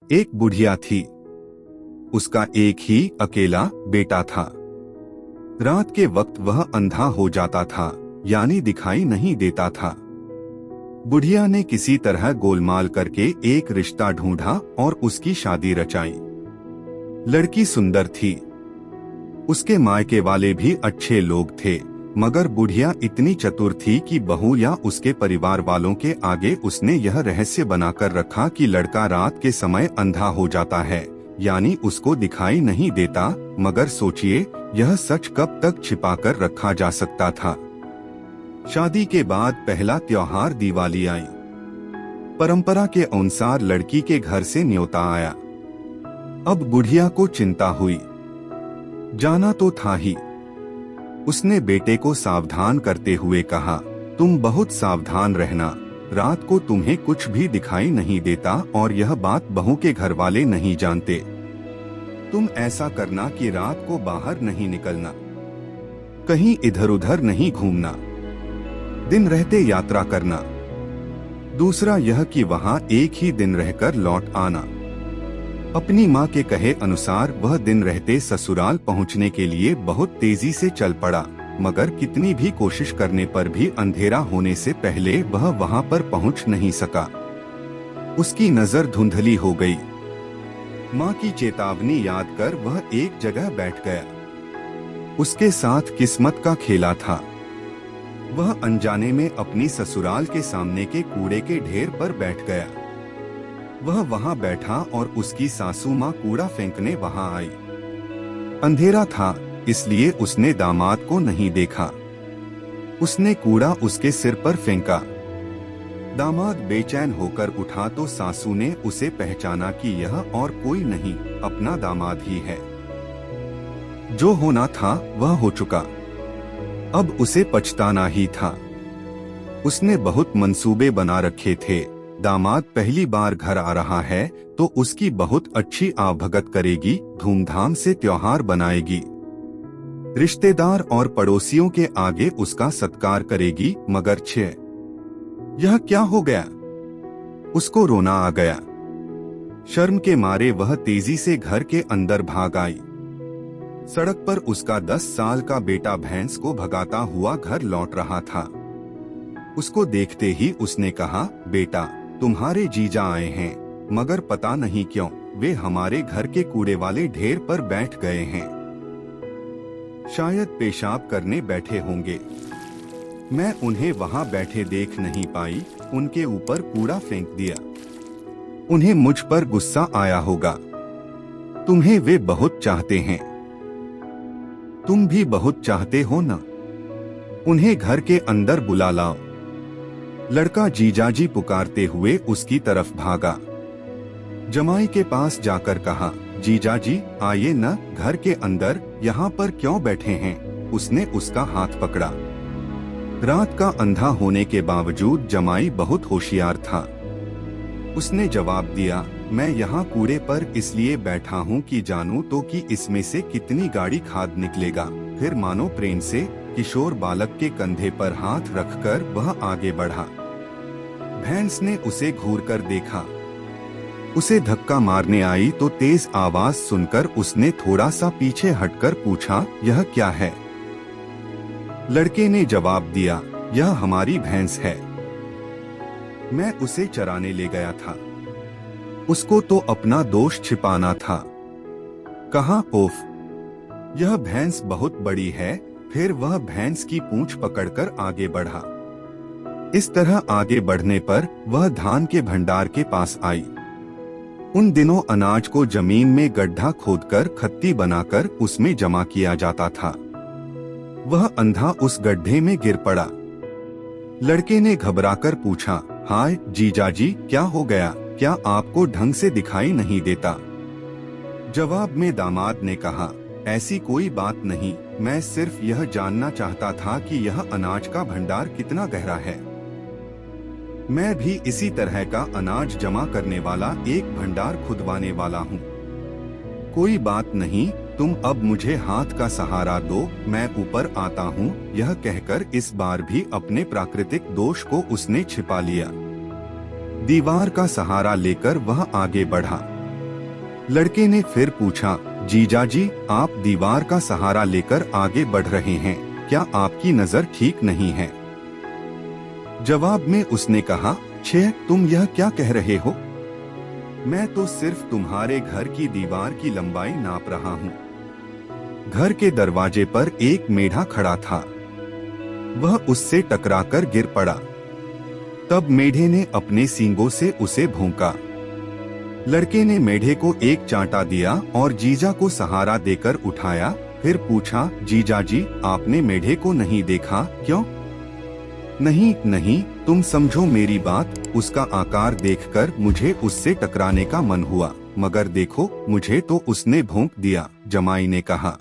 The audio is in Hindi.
एक बुढ़िया थी। उसका एक ही अकेला बेटा था। रात के वक्त वह अंधा हो जाता था, यानी दिखाई नहीं देता था। बुढ़िया ने किसी तरह गोलमाल करके एक रिश्ता ढूंढा और उसकी शादी रचाई। लड़की सुंदर थी। उसके मायके वाले भी अच्छे लोग थे, मगर बुढ़िया इतनी चतुर थी कि बहू या उसके परिवार वालों के आगे उसने यह रहस्य बनाकर रखा कि लड़का रात के समय अंधा हो जाता है, यानी उसको दिखाई नहीं देता। मगर सोचिए, यह सच कब तक छिपाकर रखा जा सकता था। शादी के बाद पहला त्योहार दिवाली आई। परंपरा के अनुसार लड़की के घर से न्योता आया। अब बुढ़िया को चिंता हुई। जाना तो था ही। उसने बेटे को सावधान करते हुए कहा, तुम बहुत सावधान रहना, रात को तुम्हें कुछ भी दिखाई नहीं देता और यह बात बहू के घर वाले नहीं जानते। तुम ऐसा करना कि रात को बाहर नहीं निकलना, कहीं इधर उधर नहीं घूमना, दिन रहते यात्रा करना। दूसरा यह कि वहाँ एक ही दिन रहकर लौट आना। अपनी माँ के कहे अनुसार वह दिन रहते ससुराल पहुँचने के लिए बहुत तेजी से चल पड़ा, मगर कितनी भी कोशिश करने पर भी अंधेरा होने से पहले वह वहाँ पर पहुँच नहीं सका। उसकी नजर धुंधली हो गई। माँ की चेतावनी याद कर वह एक जगह बैठ गया। उसके साथ किस्मत का खेला था। वह अनजाने में अपनी ससुराल के सामने के कूड़े के ढेर पर बैठ गया। वह वहां बैठा और उसकी सासू माँ कूड़ा फेंकने वहां आई। अंधेरा था, इसलिए उसने दामाद को नहीं देखा। उसने कूड़ा उसके सिर पर फेंका। दामाद बेचैन होकर उठा तो सासू ने उसे पहचाना कि यह और कोई नहीं, अपना दामाद ही है। जो होना था वह हो चुका। अब उसे पछताना ही था। उसने बहुत मंसूबे बना रखे थे। दामाद पहली बार घर आ रहा है तो उसकी बहुत अच्छी आवभगत करेगी, धूमधाम से त्योहार बनाएगी, रिश्तेदार और पड़ोसियों के आगे उसका सत्कार करेगी। मगर यह क्या हो गया? उसको रोना आ गया। शर्म के मारे वह तेजी से घर के अंदर भाग आई। सड़क पर उसका 10 साल का बेटा भैंस को भगाता हुआ घर लौट रहा था। उसको देखते ही उसने कहा, बेटा, तुम्हारे जीजा आए हैं, मगर पता नहीं क्यों वे हमारे घर के कूड़े वाले ढेर पर बैठ गए हैं। शायद पेशाब करने बैठे होंगे। मैं उन्हें वहां बैठे देख नहीं पाई, उनके ऊपर कूड़ा फेंक दिया। उन्हें मुझ पर गुस्सा आया होगा। तुम्हें वे बहुत चाहते हैं। तुम भी बहुत चाहते हो ना? उन्हें घर के अंदर बुला लाओ। लड़का जीजाजी पुकारते हुए उसकी तरफ भागा। जमाई के पास जाकर कहा, जीजाजी आइए न घर के अंदर, यहाँ पर क्यों बैठे हैं? उसने उसका हाथ पकड़ा। रात का अंधा होने के बावजूद जमाई बहुत होशियार था। उसने जवाब दिया, मैं यहाँ कूड़े पर इसलिए बैठा हूँ कि जानूं तो कि इसमें से कितनी गाढ़ी खाद निकलेगा। फिर मानो प्रेम से किशोर बालक के कंधे पर हाथ रखकर वह आगे बढ़ा। भैंस ने उसे घूरकर देखा। उसे धक्का मारने आई तो तेज आवाज सुनकर उसने थोड़ा सा पीछे हटकर पूछा, यह क्या है? लड़के ने जवाब दिया, यह हमारी भैंस है। मैं उसे चराने ले गया था। उसको तो अपना दोष छिपाना था। कहा, ओफ, यह भैंस बहुत बड़ी है। फिर वह भैंस की पूंछ पकड़कर आगे बढ़ा। इस तरह आगे बढ़ने पर वह धान के भंडार के पास आई। उन दिनों अनाज को जमीन में गड्ढा खोदकर खत्ती बनाकर उसमें जमा किया जाता था। वह अंधा उस गड्ढे में गिर पड़ा। लड़के ने घबराकर पूछा, हाय जीजाजी, क्या हो गया? क्या आपको ढंग से दिखाई नहीं देता? जवाब में दामाद ने कहा, ऐसी कोई बात नहीं, मैं सिर्फ यह जानना चाहता था कि यह अनाज का भंडार कितना गहरा है। मैं भी इसी तरह का अनाज जमा करने वाला एक भंडार खुदवाने वाला हूँ। कोई बात नहीं, तुम अब मुझे हाथ का सहारा दो, मैं ऊपर आता हूँ। यह कहकर इस बार भी अपने प्राकृतिक दोष को उसने छिपा लिया। दीवार का सहारा लेकर वह आगे बढ़ा। लड़के ने फिर पूछा, जीजाजी आप दीवार का सहारा लेकर आगे बढ़ रहे हैं, क्या आपकी नजर ठीक नहीं है? जवाब में उसने कहा, छे तुम यह क्या कह रहे हो? मैं तो सिर्फ तुम्हारे घर की दीवार की लंबाई नाप रहा हूँ। घर के दरवाजे पर एक मेढ़ा खड़ा था, वह उससे टकराकर गिर पड़ा। तब मेढ़े ने अपने सींगों से उसे भौंका। लड़के ने मेढ़े को एक चांटा दिया और जीजा को सहारा देकर उठाया। फिर पूछा, जीजाजी आपने मेढ़े को नहीं देखा क्यों? नहीं नहीं, तुम समझो मेरी बात, उसका आकार देखकर मुझे उससे टकराने का मन हुआ, मगर देखो मुझे तो उसने भौंक दिया, जमाई ने कहा।